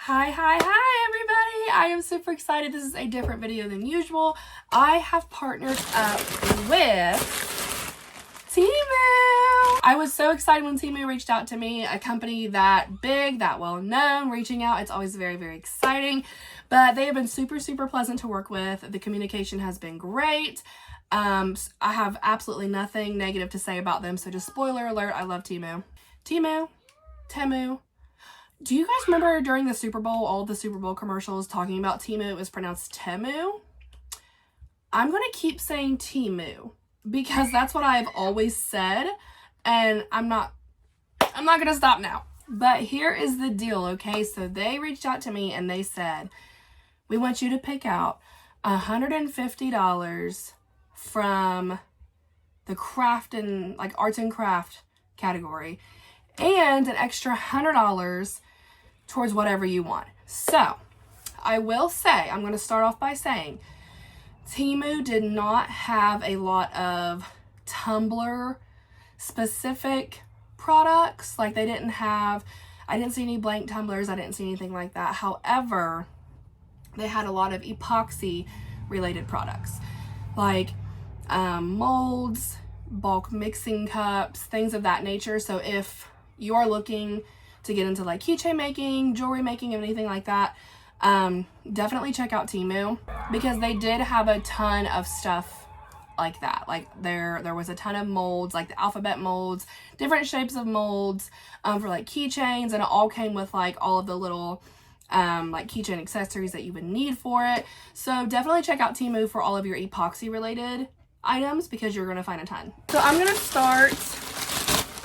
Hi everybody! I am super excited. This is a different video than usual. I have partnered up with Temu. I was so excited when Temu reached out to me, a company that big, that well known, reaching out. It's always very, very exciting, but they have been super pleasant to work with. The communication has been great. I have absolutely nothing negative to say about them, so just spoiler alert, I love Temu. Temu. Do you guys remember during the Super Bowl, all the Super Bowl commercials talking about Temu? It was pronounced Temu. I'm going to keep saying Temu because that's what I've always said, and I'm not going to stop now. But here is the deal, okay? So they reached out to me and they said, we want you to pick out $150 from the craft and like arts and craft category and an extra $100 towards whatever you want. So I will say, I'm going to start off by saying Temu did not have a lot of tumbler specific products. Like they didn't have, I didn't see any blank tumblers. I didn't see anything like that. However, they had a lot of epoxy related products like molds, bulk mixing cups, things of that nature. So if you are looking to get into like keychain making, jewelry making, and anything like that, definitely check out Temu because they did have a ton of stuff like that. Like there was a ton of molds, like the alphabet molds, different shapes of molds for like keychains, and it all came with like all of the little like keychain accessories that you would need for it. So definitely check out Temu for all of your epoxy related items because you're going to find a ton. So I'm going to start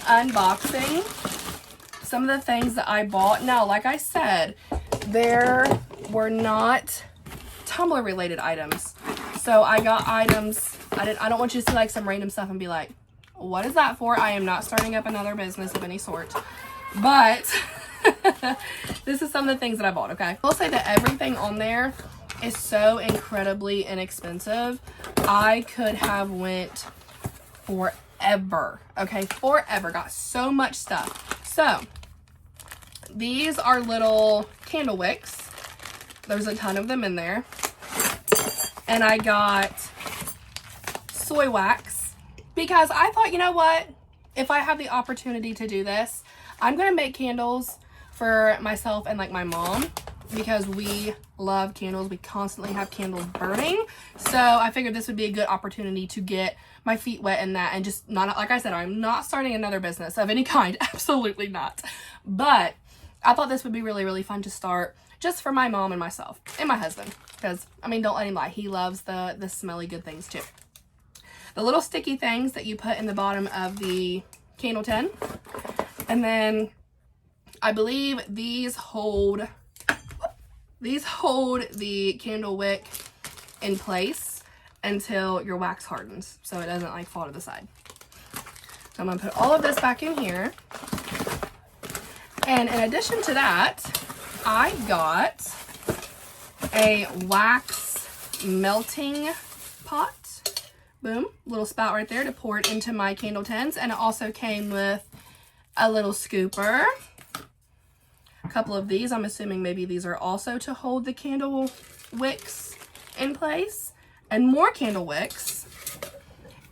unboxing some of the things that I bought. Now, like I said, there were not tumbler related items. So I got items, I don't want you to see like some random stuff and be like, what is that for? I am not starting up another business of any sort. But this is some of the things that I bought, okay? I'll say that everything on there is so incredibly inexpensive. I could have went forever, okay? Forever. Got so much stuff. So these are little candle wicks. There's a ton of them in there. And I got soy wax because I thought, you know what? If I have the opportunity to do this, I'm going to make candles for myself and like my mom because we love candles. We constantly have candles burning. So I figured this would be a good opportunity to get my feet wet in that and just not, like I said, I'm not starting another business of any kind. Absolutely not. But I thought this would be really fun to start just for my mom and myself and my husband. Because, I mean, don't let him lie. He loves the smelly good things too. The little sticky things that you put in the bottom of the candle tin. And then I believe these hold the candle wick in place until your wax hardens so it doesn't like fall to the side. So I'm going to put all of this back in here. And in addition to that, I got a wax melting pot. Boom, little spout right there to pour it into my candle tins. And it also came with a little scooper. A couple of these, I'm assuming maybe these are also to hold the candle wicks in place. And more candle wicks,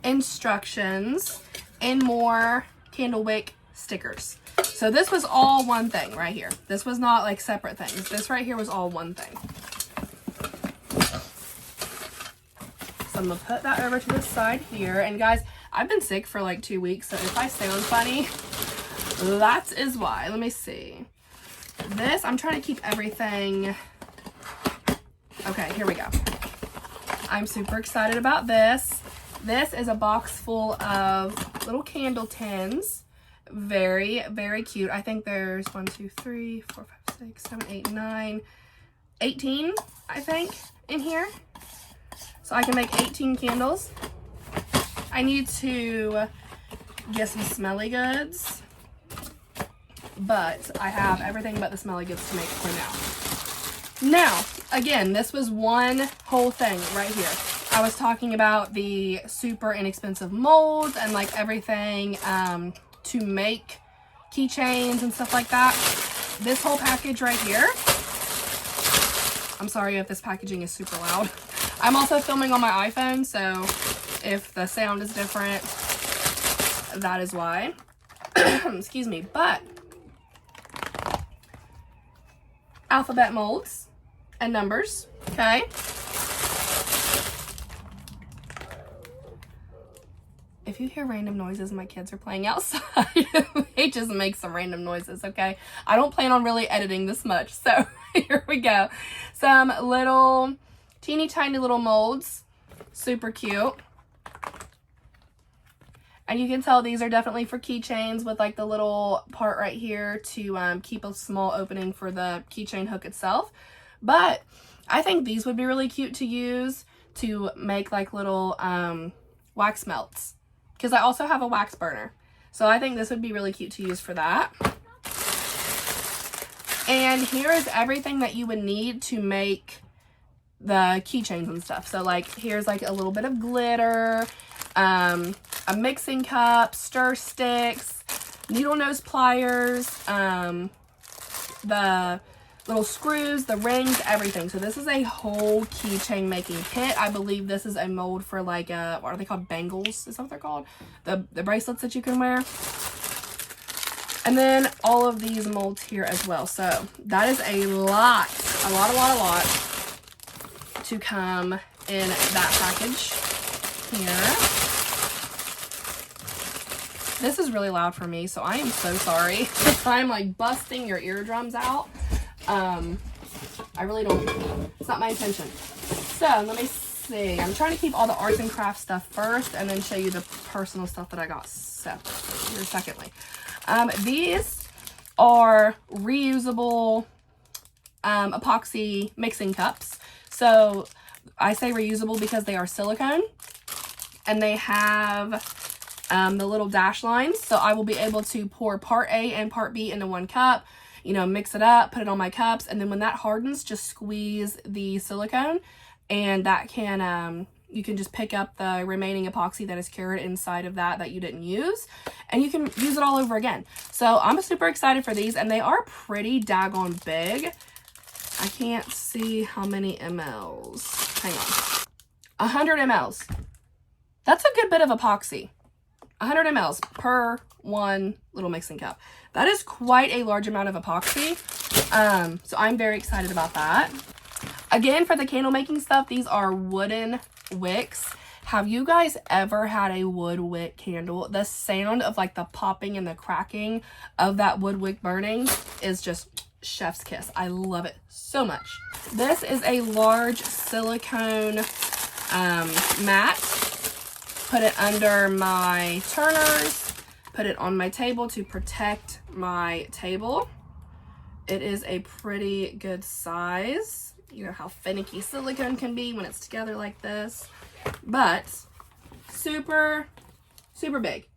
instructions, and more candle wick stickers. So this was all one thing right here. This was not like separate things. This right here was all one thing. So I'm gonna put that over to the side here. And guys, I've been sick for like 2 weeks, so if I sound funny, that is why. Let me see. This, I'm trying to keep everything. Okay, here we go. I'm super excited about this. This is a box full of little candle tins. Very cute. I think there's 1, 2, 3, 4, 5, 6, 7, 8, 9, 18, I think, in here. So I can make 18 candles. I need to get some smelly goods, but I have everything but the smelly goods to make for now. Now, again, this was one whole thing right here. I was talking about the super inexpensive molds and like everything to make keychains and stuff like that. This whole package right here I'm sorry if this packaging is super loud. I'm also filming on my iPhone, so if the sound is different, that is why. Excuse me. But alphabet molds and numbers, okay? If you hear random noises, my kids are playing outside. They just make some random noises, okay? I don't plan on really editing this much, so here we go. Some little, teeny tiny little molds. Super cute. And you can tell these are definitely for keychains with like the little part right here to keep a small opening for the keychain hook itself. But I think these would be really cute to use to make like little wax melts. Because I also have a wax burner. So I think this would be really cute to use for that. And here is everything that you would need to make the keychains and stuff. So like here's like a little bit of glitter, a mixing cup, stir sticks, needle nose pliers, the little screws, the rings, everything. So this is a whole keychain making kit. I believe this is a mold for like what are they called? Bangles? Is that what they're called? The bracelets that you can wear. And then all of these molds here as well. So that is a lot to come in that package here. This is really loud for me, so I am so sorry if I'm like busting your eardrums out. I really don't, it's not my intention. So let me see. I'm trying to keep all the arts and crafts stuff first and then show you the personal stuff that I got secondly. These are reusable epoxy mixing cups. So I say reusable because they are silicone and they have the little dash lines. So I will be able to pour part A and part B into one cup, you know, mix it up, put it on my cups. And then when that hardens, just squeeze the silicone and that can, you can just pick up the remaining epoxy that is cured inside of that you didn't use, and you can use it all over again. So I'm super excited for these, and they are pretty daggone big. I can't see how many mLs. Hang on. 100 mLs. That's a good bit of epoxy. 100 mLs per one little mixing cup. That is quite a large amount of epoxy. So I'm very excited about that. Again, for the candle making stuff, these are wooden wicks. Have you guys ever had a wood wick candle? The sound of like the popping and the cracking of that wood wick burning is just chef's kiss. I love it so much. This is a large silicone mat. Put it under my turners, put it on my table to protect my table. It is a pretty good size. You know how finicky silicone can be when it's together like this, but super, super big.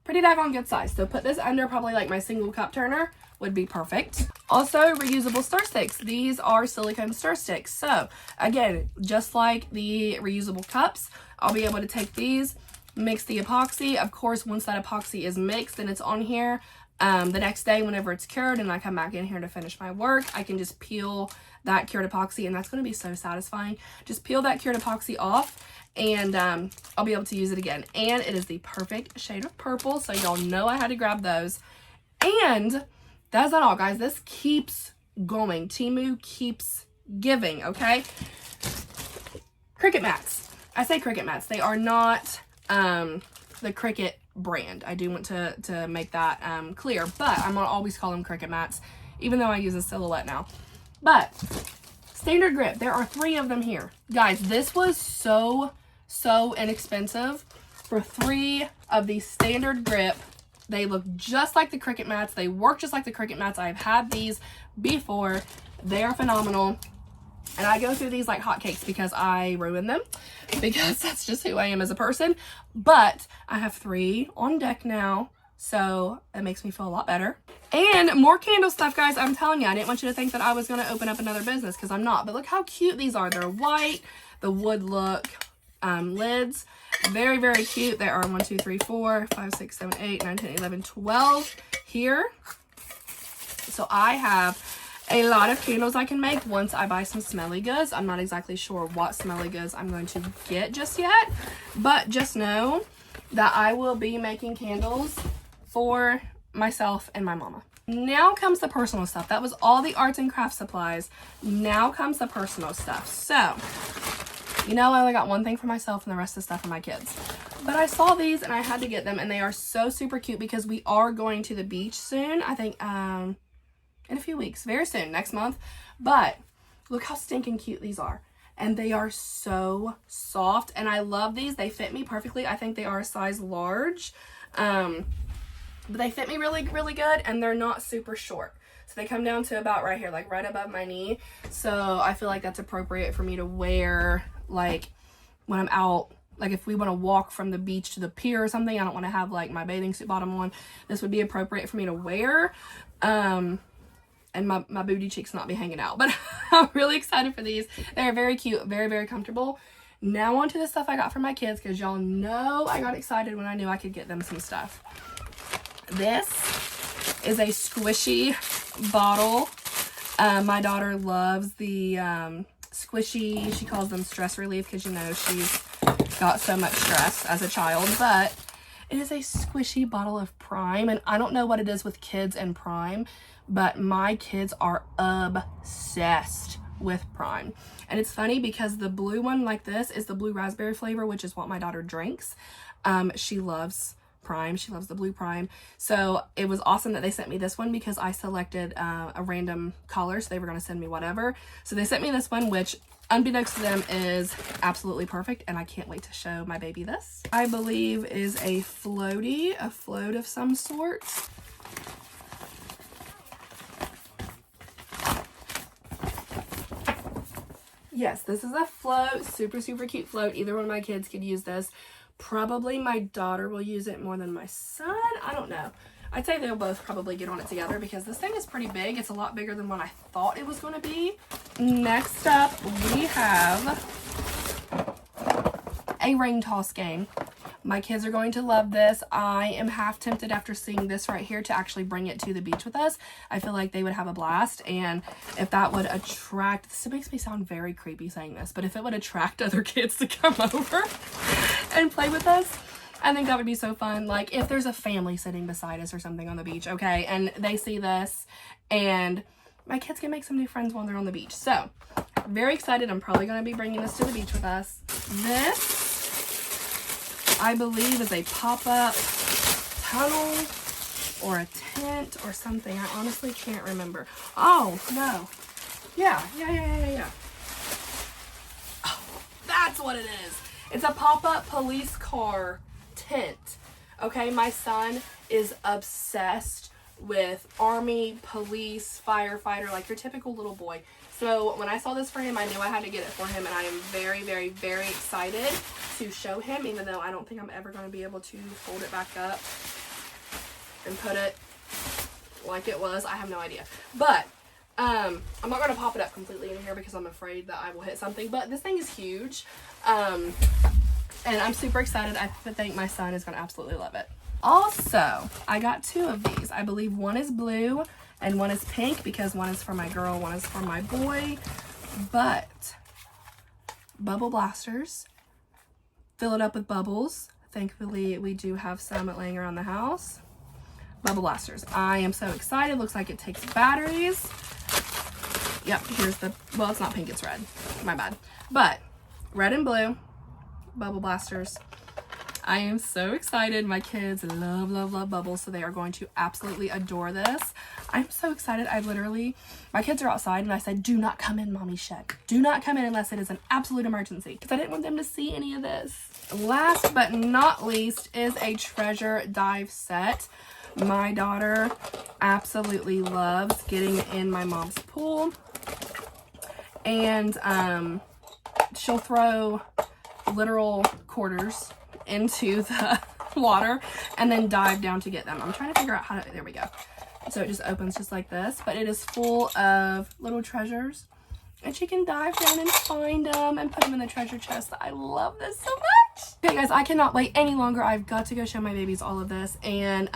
Pretty daggone good size. So put this under probably like my single cup turner would be perfect. Also, reusable stir sticks. These are silicone stir sticks. So again, just like the reusable cups, I'll be able to take these, mix the epoxy. Of course, once that epoxy is mixed and it's on here, the next day whenever it's cured and I come back in here to finish my work, I can just peel that cured epoxy, and that's going to be so satisfying. Just peel that cured epoxy off and I'll be able to use it again. And it is the perfect shade of purple, so y'all know I had to grab those. And that's not all, guys. This keeps going. Temu keeps giving, okay? Cricut mats. I say Cricut mats. They are not the Cricut brand. I do want to make that clear, but I'm gonna always call them Cricut mats, even though I use a silhouette now. But standard grip, there are 3 of them here. Guys, this was so inexpensive for 3 of these standard grip. They look just like the Cricut mats. They work just like the Cricut mats. I've had these before. They are phenomenal. And I go through these like hotcakes because I ruin them, because that's just who I am as a person. But I have 3 on deck now, so it makes me feel a lot better. And more candle stuff, guys. I'm telling you, I didn't want you to think that I was going to open up another business, because I'm not. But look how cute these are. They're white, the wood look lids. Very, very cute. There are 1, 2, 3, 4, 5, 6, 7, 8, 9, 10, 11, 12 here. So I have a lot of candles I can make once I buy some smelly goods. I'm not exactly sure what smelly goods I'm going to get just yet, but just know that I will be making candles for myself and my mama. Now comes the personal stuff. That was all the arts and crafts supplies. Now comes the personal stuff. So, you know, I only got one thing for myself and the rest of the stuff for my kids. But I saw these and I had to get them, and they are so super cute because we are going to the beach soon. I think in a few weeks, very soon, next month. But look how stinking cute these are. And they are so soft, and I love these. They fit me perfectly. I think they are a size large. But they fit me really, really good, and they're not super short. So they come down to about right here, like right above my knee. So I feel like that's appropriate for me to wear, like when I'm out. Like if we want to walk from the beach to the pier or something, I don't want to have like my bathing suit bottom on. This would be appropriate for me to wear. And my booty cheeks not be hanging out. But I'm really excited for these. They're very cute, very, very comfortable. Now on to the stuff I got for my kids, because y'all know I got excited when I knew I could get them some stuff. This is a squishy bottle. My daughter loves the squishy, she calls them stress relief, because you know she's got so much stress as a child. But it is a squishy bottle of Prime, and I don't know what it is with kids and Prime, but my kids are obsessed with Prime. And it's funny because the blue one like this is the blue raspberry flavor, which is what my daughter drinks. She loves Prime. She loves the blue Prime. So it was awesome that they sent me this one because I selected a random color, so they were going to send me whatever. So they sent me this one, which unbeknownst to them is absolutely perfect, and I can't wait to show my baby this. I believe is a floaty, a float of some sort. Yes, this is a float, super, super cute float. Either one of my kids could use this. Probably my daughter will use it more than my son. I don't know. I'd say they'll both probably get on it together because this thing is pretty big. It's a lot bigger than what I thought it was going to be. Next up, we have a ring toss game. My kids are going to love this. I am half tempted after seeing this right here to actually bring it to the beach with us. I feel like they would have a blast, and if that would attract, this makes me sound very creepy saying this, but if it would attract other kids to come over and play with us, I think that would be so fun. Like if there's a family sitting beside us or something on the beach, okay, and they see this, and my kids can make some new friends while they're on the beach. So, very excited. I'm probably going to be bringing this to the beach with us. This, I believe, is a pop-up tunnel or a tent or something. I honestly can't remember. Oh, no. Yeah. Oh, that's what it is. It's a pop-up police car tent. Okay, my son is obsessed with army, police, firefighter, like your typical little boy. So when I saw this for him, I knew I had to get it for him, and I am very, very, very excited to show him, even though I don't think I'm ever going to be able to fold it back up and put it like it was. I have no idea. But I'm not going to pop it up completely in here because I'm afraid that I will hit something. But this thing is huge. And I'm super excited. I think my son is going to absolutely love it. Also, I got two of these. I believe one is blue and one is pink because one is for my girl, one is for my boy. But bubble blasters. Fill it up with bubbles. Thankfully, we do have some laying around the house. Bubble blasters. I am so excited. Looks like it takes batteries. Yep, here's the, well, it's not pink, it's red. My bad. But red and blue bubble blasters. I am so excited. My kids love, love, love bubbles, so they are going to absolutely adore this. I'm so excited. I literally, my kids are outside, and I said, do not come in mommy's shed. Do not come in unless it is an absolute emergency, because I didn't want them to see any of this. Last but not least is a treasure dive set. My daughter absolutely loves getting in my mom's pool, and she'll throw literal quarters into the water and then dive down to get them. I'm trying to figure out how to, there we go. So it just opens just like this, but it is full of little treasures, and she can dive down and find them and put them in the treasure chest. I love this so much. Okay guys, I cannot wait any longer. I've got to go show my babies all of this and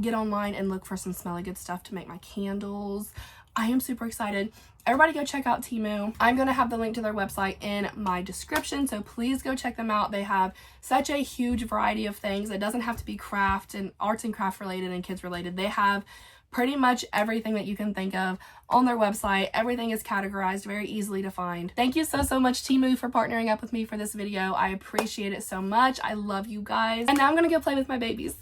get online and look for some smelly good stuff to make my candles. I am super excited. Everybody go check out Temu. I'm going to have the link to their website in my description, so please go check them out. They have such a huge variety of things. It doesn't have to be craft and arts and craft related and kids related. They have pretty much everything that you can think of on their website. Everything is categorized, very easily to find. Thank you so much, Temu, for partnering up with me for this video. I appreciate it so much. I love you guys. And now I'm going to go play with my babies.